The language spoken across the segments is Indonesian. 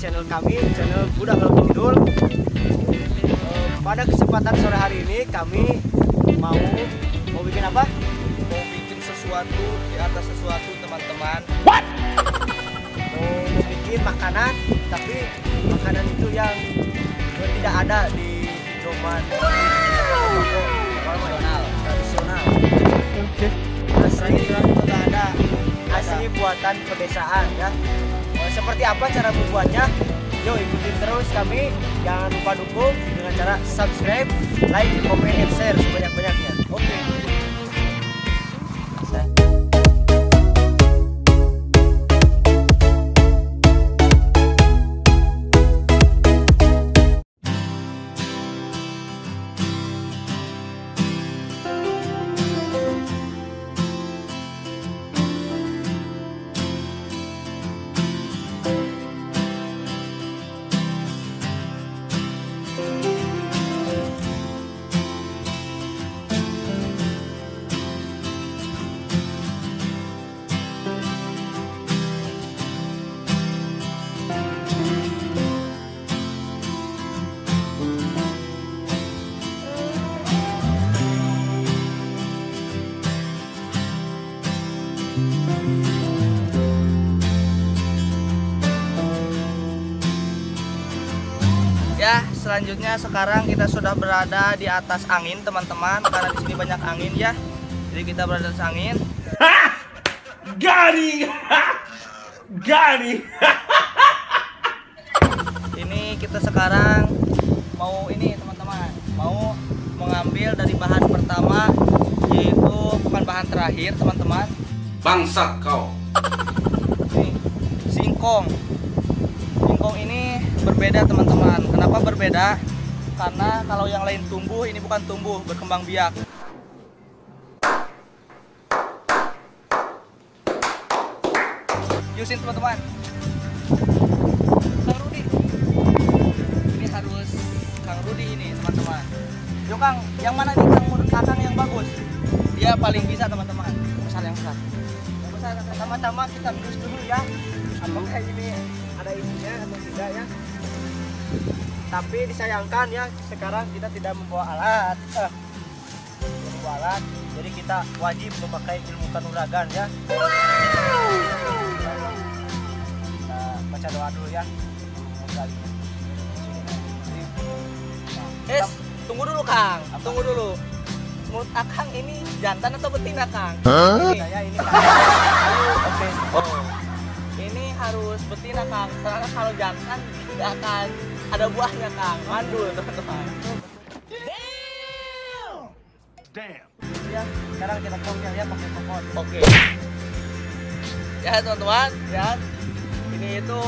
Channel kami, channel Budak Ngalor Ngidul. Pada kesempatan sore hari ini kami mau bikin apa? Mau bikin sesuatu di atas sesuatu, teman-teman. What? Mau bikin makanan, tapi makanan itu yang tidak ada di zaman tradisional. Asli tidak ada, asli buatan pedesaan ya. Seperti apa cara membuatnya? Yuk ikutin terus kami. Jangan lupa dukung dengan cara subscribe, like, comment, and share sebanyak-banyaknya. Oke. Ya, selanjutnya sekarang kita sudah berada di atas angin, teman-teman, karena di sini banyak angin ya. Jadi kita berada di atas angin. Garing. Ini kita sekarang mau ini, teman-teman, mau mengambil dari bahan pertama, yaitu bukan bahan terakhir, teman-teman. Bangsat kau. Ini singkong. Singkong ini berbeda, teman-teman. Kenapa berbeda? Karena kalau yang lain tumbuh, ini bukan tumbuh, berkembang biak. Yusin, teman-teman. Kang Rudi. Ini harus Kang Rudi ini, teman-teman. Yuk Kang, yang mana nih Kang menurut Akang yang bagus? Dia paling bisa, teman-teman. Besar yang besar. Yang besar. Pertama-tama kita bius dulu ya. Apakah ini ada isinya atau tidak ya? Tapi disayangkan ya, sekarang kita tidak membawa alat. Membawa alat, jadi kita wajib memakai ilmu kanuragan ya. Kita baca doa dulu ya. Tunggu dulu Kang, tunggu dulu. Menurut Akang ini jantan atau betina Kang? Ini oke. Oh. Ini harus betina Kang, karena kalau jantan tidak akan ada buahnya Kang, mandul teman-teman. Damn. Ya, sekarang kita koktel ya pakai kokot. Oke. Ya teman-teman, lihat. Ini itu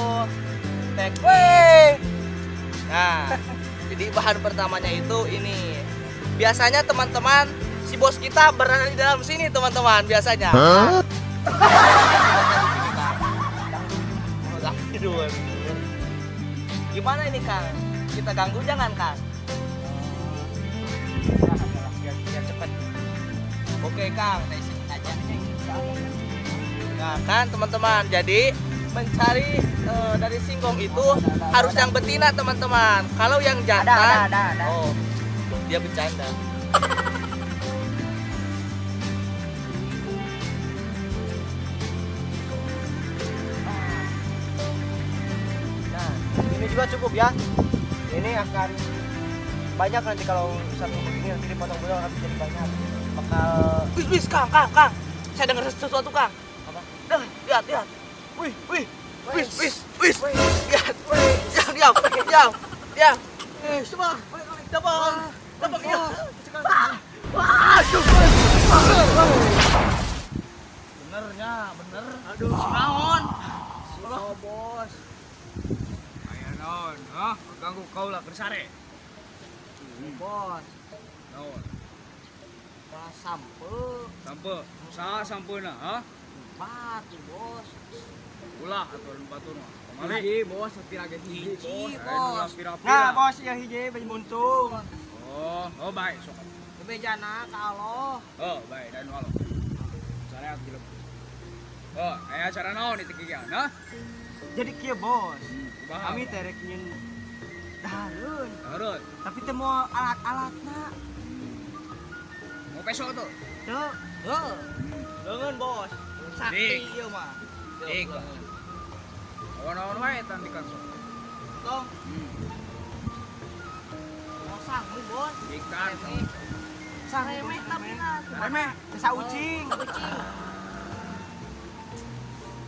teknik. Nah, jadi bahan pertamanya itu ini. Biasanya teman-teman, si bos kita berada di dalam sini teman-teman, biasanya. Tidur. Gimana ini Kang? Kita ganggu jangan Kang? Biar cepat. Oke Kang, aja. Nah kan teman-teman, jadi mencari dari singkong itu harus yang betina teman-teman. Kalau yang jantan, ada. oh dia bercanda. Ini juga cukup ya. Ini akan banyak nanti kalau satu begini nanti dipotong dulu akan jadi banyak. Bakal Wis Kang. Saya dengar sesuatu Kang. apa? Lihat. Wih. Wis. Lihat. Diam. Coba. Wah, Hah, ganggu kau lah bersare. Bos, Naon? pas sampe Sampai, saha sampeuna, ha? batu bos. Ulah aturan batur mah. Kembali. Hiji bos, sepiraga hiji bos. Bos. Pira-pira. Nah bos, ya hiji baju buntung. Oh baik, sok. Kebejana ka Allah. Oh, baik dan walau. Sareat gila. Oh, aya acara naon itu kikian, ha? Jadi kieu bos, Kumaha? kami terek nyin dahareun, Harut. tapi teu moal alat-alatna. Mau peso tuh. Teu. Heuh. Leungeun bos. Sakti Dik. ieu mah. Dik. Naon-naon wae tan di kantor. Tong, mau sanggup bos. Ikan. Saremeh tapi na. Saremeh? Saucing.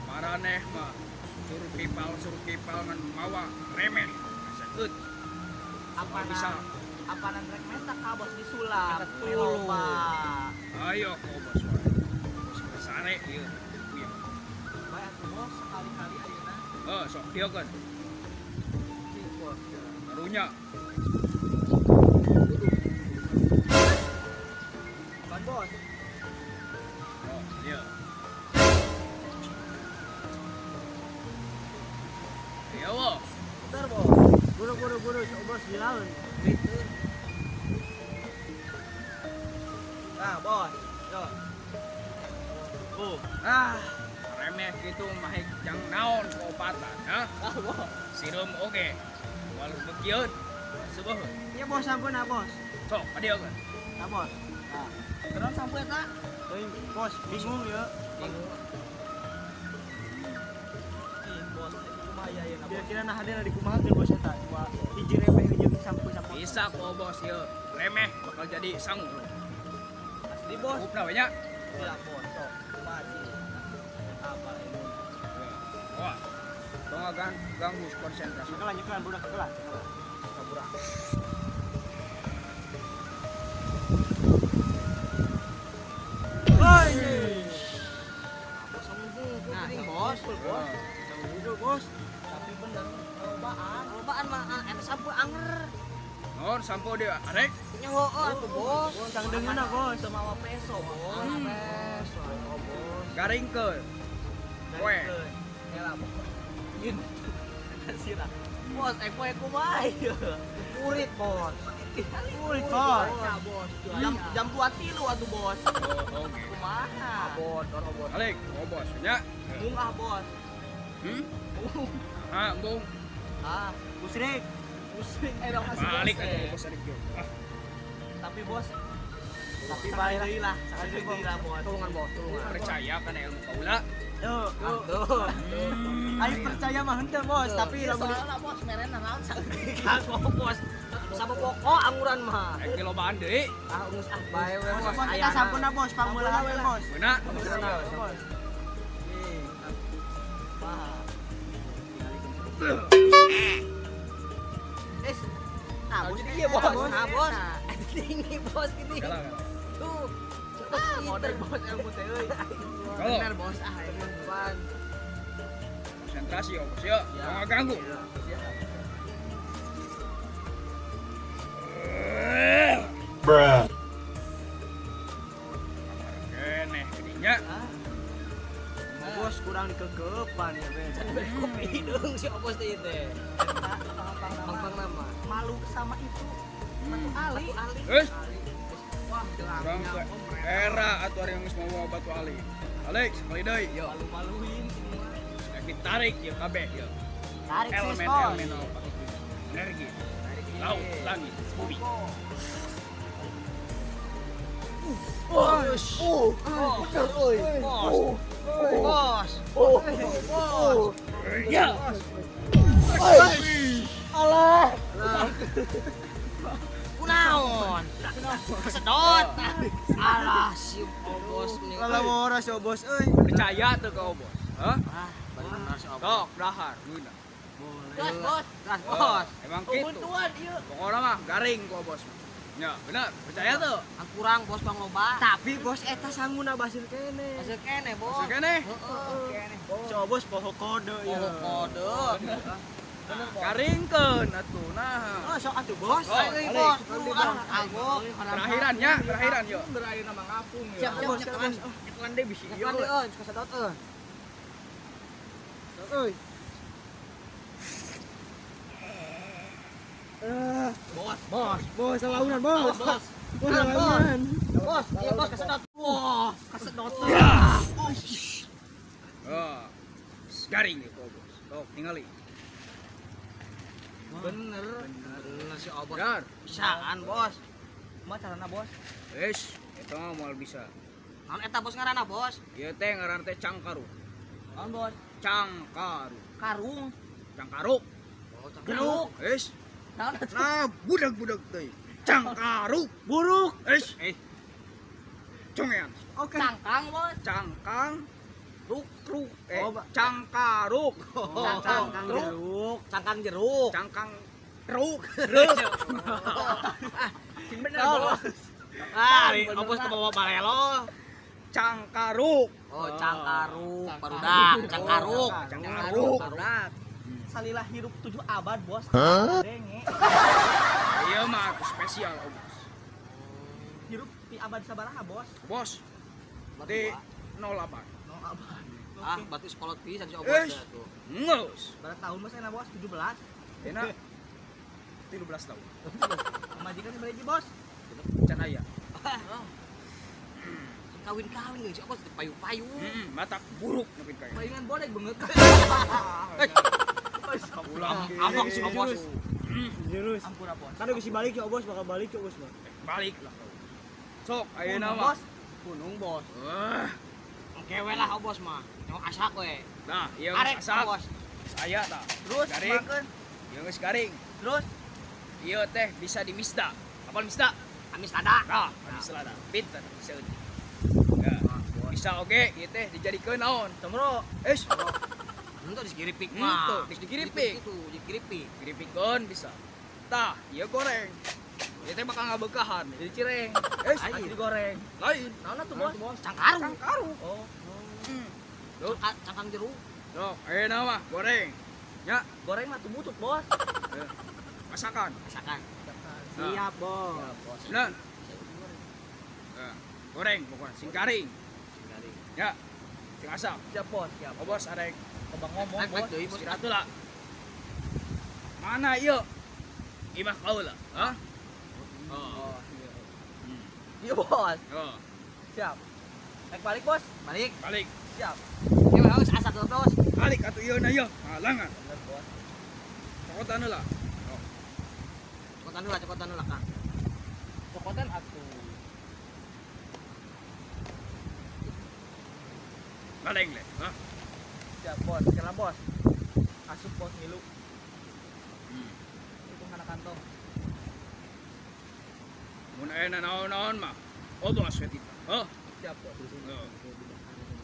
Maraneh mah suruh kipal ngan mawa remeh. Sakeut. Apa Bisa. Apa nan rek menta ka bos disulap. Betul. Loba. Ayo kau bos wae. Bos besare ieu. Iya. Bae atuh bos sekali-kali ayeuna. Oh, sok dia kan. Cing bos. Barunya. Ban bos. Oh, iya. Iya, wo. Bentar bos. Buru sok bos dilaun. Gitu. Nah bos. Yo. Remeh gitu mah jang naon keobatan, ha? Bos. Sirum oge. Walau begieun. Sebeuh. Iya bos sampun bos. Sok, adieu kan. Nah bos. Nah. Terus sampai tak? Bos, bingung ya. Bingung. Bos, kumaha ya ya. Kira-kira nah hadir di kumaha teh bos eta? Cuma hiji remeh hiji sampu-sampu. Bisa kok bos ieu. Remeh bakal jadi sangu. Asli bos. Upna we nya. Iya bos, sok. Kumaha sih? Apa ini? Wah. Tong ganggu konsentrasi. Nyekelan budak kekelan. Budak. Oi. Nah, bos, bos. Bos. Tapi bener lobaan mah eta sampo anger. Nor sampo dia arek. Nyaho atuh bos. Tang deungeuna bos. Teu mawa peso bos. Peso bos. Garingkeun. Poe. Ela bos. Yin. Sira. Bos, poe kumaha ieu? Purit bos. Purit bos. Jam 2.3 atuh bos. Oh, oke. Kumaha? Bos, bos. Alik, oh bos nya. Mungah bos. Ah, embung. Musrik. Musrik dong kasih bos. Balik aja bos adik yo. Tapi bos. Tapi balik deui lah. Sakali deui lah bos. Tulungan bos, tulungan. Percaya kan ilmu kaula. Yuk. Ayo percaya mah henteu bos, tapi lamun soalnya bos merena naon kagok bos. Sama pokok angguran mah. Ayo lobaan deui. Urus bae we bos. Kita sampuna bos, pamulaan we bos. Beuna. Bos. Bos iya bos. Nah, bos. Tinggi bos gini. Kalah. Tuh. Model bos ilmu teh euy. Kalau Bener bos depan. konsentrasi yo bos yo. Jangan ganggu. Bruh. Keneh gedinya. Bos kurang dikegepan ya be. kopi hidung si bos teh teh Pang nama. Malu sama itu. Batu ali. Geus. Wah, Kurang ke era atuh ari geus mawa batu ali. Alik sekali deui yo. malu-maluin semua. Sakit tarik yo kabeh yo. Tarik sis Elemen bos. elemen apa? Energi. Laut, langit, bumi. Bos. Bos. Bos. Ya. Allah. Kunaon? Sedot. Alah si bos nih. Kalau mau ora si bos euy. Percaya tuh kau bos. Hah? Bener si Tok, dahar, guna. gas bos Gas bos. Emang gitu. kebutuhan ieu Pokoknya mah garing kok bos. Ya, benar. Percaya tuh. Kurang bos Bang Loba. Tapi bos eta sangguna basil kene. hasil kene bos Oke nih. So bos poho kode ya. kode Karingkeun atuh nah. Oh, sok atuh bos. Balik. Bos. Agok. Terakhiran yuk. Terakhir nama ngapung ya. Siap bos. Iklan deh bisi Kan yuk. euy, kasadot euy. Euy. Bos, salaunan bos. Bos, salaunan. Bos, iya bos kasedot. Wah, kasedot. Oh. Garing itu bos. Tuh, tinggali. Bener si obos. Benar. Bisaan bos. Kumaha carana bos? Wes, eta mah moal bisa. Naon eta bos ngaranna bos? Ieu teh ngaran teh cangkaru. Naon bos? Cangkaru. Karung. Cangkaru. Oh, Jeruk. Wes. Naon eta? Nah, budak-budak teh. Cangkaru. Buruk. Wes, congean. Oke. Cangkang bos. Cangkang. Ruk. Oh, Cangkaruk. Cangkang jeruk. Cangkang jeruk. Cangkang ruk. Sing bener bos. Ah, obos ke bawa balelo. Cangkaruk. Oh, cangkaruk, barudak, cangkaruk. Barudak. Salilah hirup 7 abad, bos. Denge. Iya mah aku spesial, bos. Hirup di abad sabaraha, bos? Bos. Di 08. No abad. Ah, berarti sekolot pisan si obos Eh. ya tuh. Ngeus. Berapa tahun mas enak bos? 17. Enak. 13 tahun. Pemajikan yang beriji bos. Can aya. Kawin-kawin jeung si obos teh payu-payu. Matak buruk nepin kayak. Mainan boleh banget. Ulang. Amok si obos. Jurus. Ampun bos. Kan bisa balik ya bos, bakal balik ya bos. Balik lah. Sok, ayeuna Gunung, mah. bos. Gunung bos. Kewe lah obos mah. Nyok asak we. Nah, ieu Arek masak. obos. Saya tah. Terus garing. makan. Ieu geus garing. Terus Ieu teh bisa dimisda. Apal misda? Amis tada. Nah, misalnya pinter bisa. Nah, bisa oge ieu teh dijadikeun naon? Tomro. Untuk dikiripik Henteu, mah. dikiripik. Itu, dikiripik. Kiripikeun bisa. Tah, ieu goreng. Ieu teh bakal ngabeukahan jadi cireng. Ayo digoreng. Lain. Naon tuh bos? Cangkaru. Cangkaru. Oh. Tuh, Cangkang jeruk. tuh, ayeuna mah goreng. Ya, Goreng mah tuh butut bos. masakan. Asakan. Siap bos. Nah. Goreng pokoknya sing garing. Ya. Sing asap. Siap bos. Siap. Oh, bos arek Kebang ngomong Baik, bos. baik, deui, bos. istirahat heula. Mana ieu? Imah kaula, hah? Oh. Iya bos. Oh, Siap. Naik balik bos. Balik. balik. Siap. Ya harus asak ke bos. Balik atuh ieu na ieu. Halangan. Bener bos. Pokotan heula. Cokotan dulu Kang. Cokotan atuh. Baleng le, hah? Siap bos. Kira bos. Asup bos milu. Itu kana kantong. Mun aya naon-naon mah. Oh, bos we kita. Hah? Siap bos.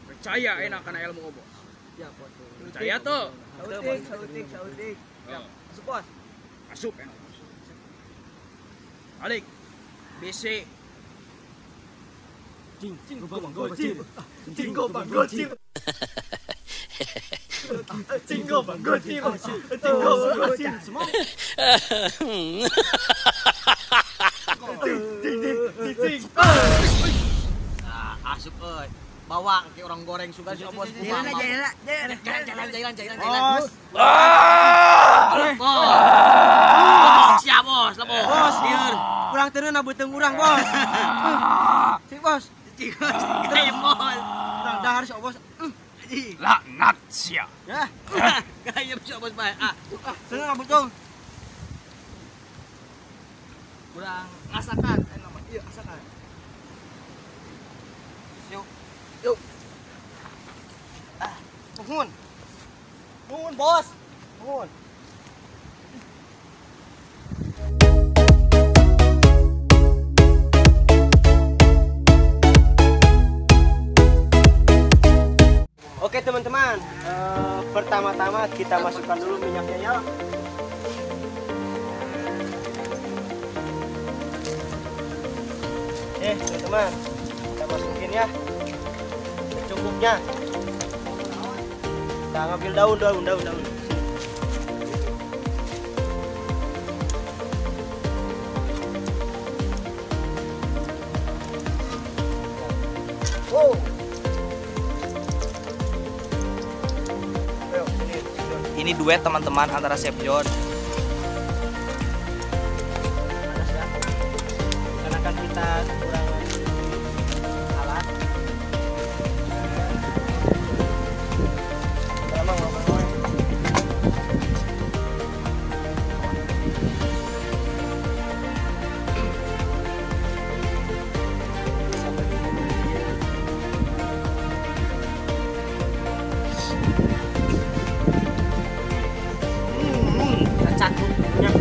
Percaya enak kana ilmu obos. Siap bos. Percaya tuh. Sautik. Siap. Oh, Asup bos. asup enak. Balik. BC. Gobang gocil. Gobang gocil. Gobang gocil. Semua. Asup euy. Bawa ke orang goreng suka si obos kumaha. Jalan. Bos. Bos. Siap bos, lah bos. Bos, kurang tenan beuteung urang bos. Sik bos. Kayak bos. Kurang dahar si bos. Laknat sia. Ya. Kayak si obos bae. Ah, Tenan beuteung. kurang Asakan. Nama iya asakan. Yuk. Nuhun. Nuhun bos. Nuhun. Oke teman-teman, pertama-tama kita masukkan dulu minyaknya ya. Teman-teman, kita masukin ya secukupnya. Kita ngambil daun. Oh. Ayo, ini. Ini duet teman-teman antara Chef John. Panas ya. Karena kan kita kurang alat. Lama ngomong-ngomong. Cakupnya.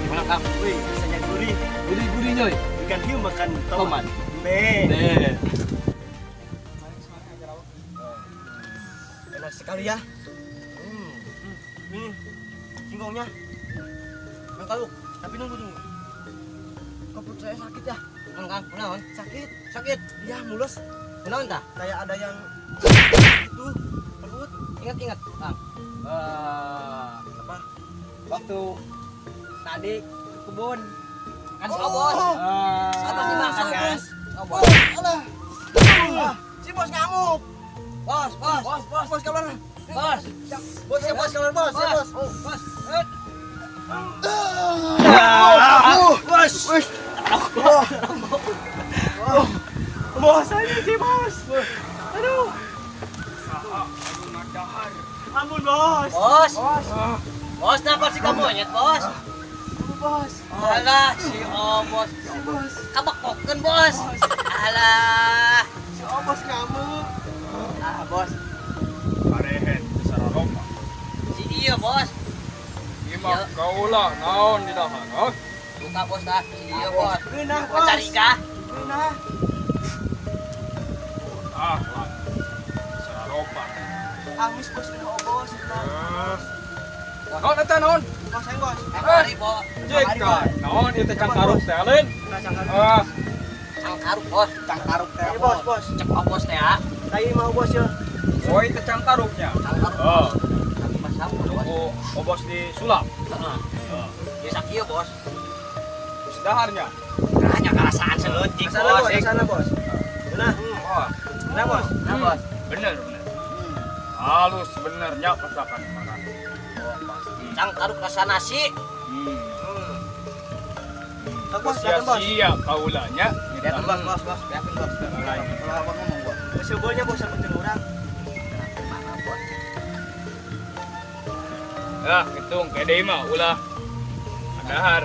Gimana Kang? Wih, rasanya gurih. Gurih-gurih Nyoy. Ikan hiu makan Tomat. Be. Deh. Enak sekali ya. Ini singkongnya. Yang kalau tapi nunggu. Kok perut saya sakit ya? Kang, kunaon? Sakit. Sakit. Ya mulus. Kunaon tah? Kayak ada yang itu perut. Ingat-ingat, Kang. Apa? Waktu tadi ke kebun kan si Oh. Obos. Si Obos dimakan kan? Obos. Alah. Si bos ngamuk. Bos. Bos kabar. Bos. Bos ya bos kabar bos. Ya bos. Bos. Bos. Bos aja sih bos. Aduh. Ampun bos. Bos. Bos, kenapa sih kamu monyet, Bos? Bos. Alah, si Obos. Bos. Kabakokeun, Bos. Alah. Si bos ngamuk. Ah, Bos. Parehet sararoma. Si dia, Bos. Imak kaulah naon di dahan. Oh, Buka, Bos, dah. Si dia, Bos. Genah Mau cari kah? Genah. lah. Sararopa. Amis bos genah bos. Naon eta naon? Bos aing bos. Mari, Bos. Jika naon ieu cangkaruk teh alin. Nah cangkaruk. Cangkaruk, Bos. Cangkaruk teh. Ini bos bos. Cek Obos teh, ya. Tadi mau bos ya. Oh itu cangkaruknya. Cangkaruk. Oh, Kami pasang, Bos. obos disulap. Heeh. Ya sakieu, Bos. Sedaharnya. Hanya karasaan seleutik, Sana bos, Bos. sana bos. Nah, Oh, nah bos. Nah, Bos. bener. Halus benernya masakan makan. Oh, pasti. Cangkaruk rasa nasi. Sok bos, datang bos. Sia-sia kaulanya. Biarkan bos. Biarkan bos. Lain. Kalau abang ngomong bos. Sebolnya bos sama orang. Mana, Bos? Ah, hitung kede mah ulah. Adahar.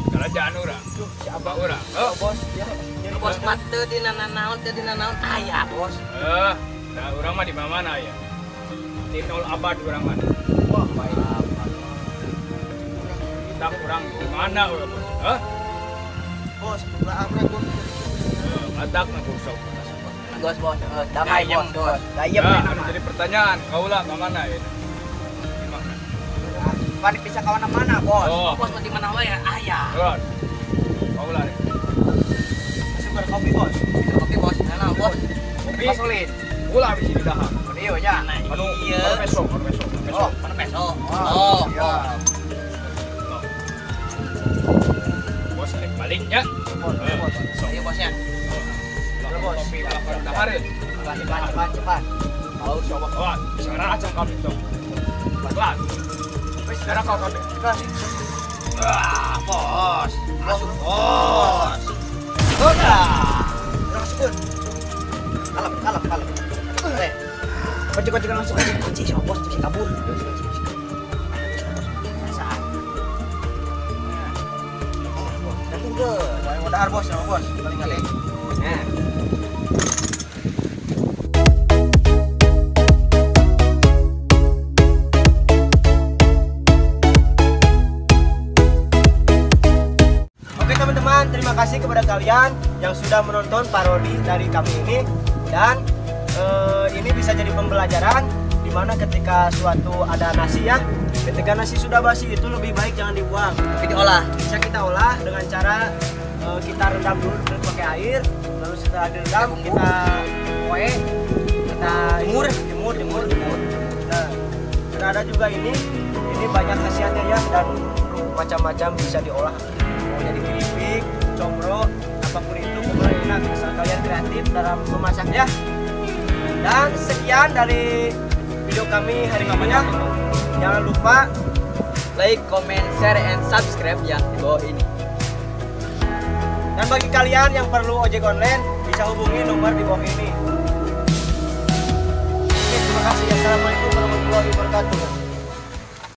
Kerajaan urang. Siapa urang? Oh, Bos, ya. Jadi Bos mah teu dina nanaon, aya, Bos. Nah urang mah di mana ya? Di nol abad urang mah. Wah, baik. Kita kurang di mana urang bos? Bos, berapa bos? Batak na kusok. Bos, damai, Dayem, Bos. Dayem. Anu jadi pertanyaan, kaulah mana ya? Di mana? Balik bisa kawan mana bos? Oh, Bos mah di mana wae aya. Ron. Kaulah nih. Sugar kopi bos. Kopi, Bos. Nah, Bos. Kopi. Pasolin. Ulah di sini dahar. Video ya. Anu, Iya. anu besok. Oh, Mana peso? oh, ya. Bos baliknya. Bos. Sok. Iya, Bos ya. Bos. Kopi ulah dahar. Cepat. Kalau coba kawan, sekarang acang kami sok. Pelan. Wes sekarang kau kami. Wah, bos. Masuk Bos. Masuk. Kalem. Kocok langsung aja. Kunci si bos bisa kabur. Perasaan. Nanti udah. Mau dahar bos sama bos. Kali-kali. Nah. Oke teman-teman, terima kasih kepada kalian yang sudah menonton parodi dari kami ini dan ini bisa jadi pembelajaran di mana ketika suatu ada nasi ya, ketika nasi sudah basi itu lebih baik jangan dibuang, Tapi diolah. bisa kita olah dengan cara kita rendam dulu pakai air, lalu setelah direndam kita kue, kita jemur. Nah, dan ada juga ini banyak khasiatnya ya dan macam-macam bisa diolah, mau jadi keripik, combro, apapun itu pokoknya enak. Misalkan lumayan kreatif dalam memasaknya. Dan sekian dari video kami hari ini ya. Jangan lupa Like, comment, share, and subscribe ya di bawah ini. dan bagi kalian yang perlu ojek online bisa hubungi nomor di bawah ini. Oke, terima kasih. Assalamualaikum warahmatullahi wabarakatuh.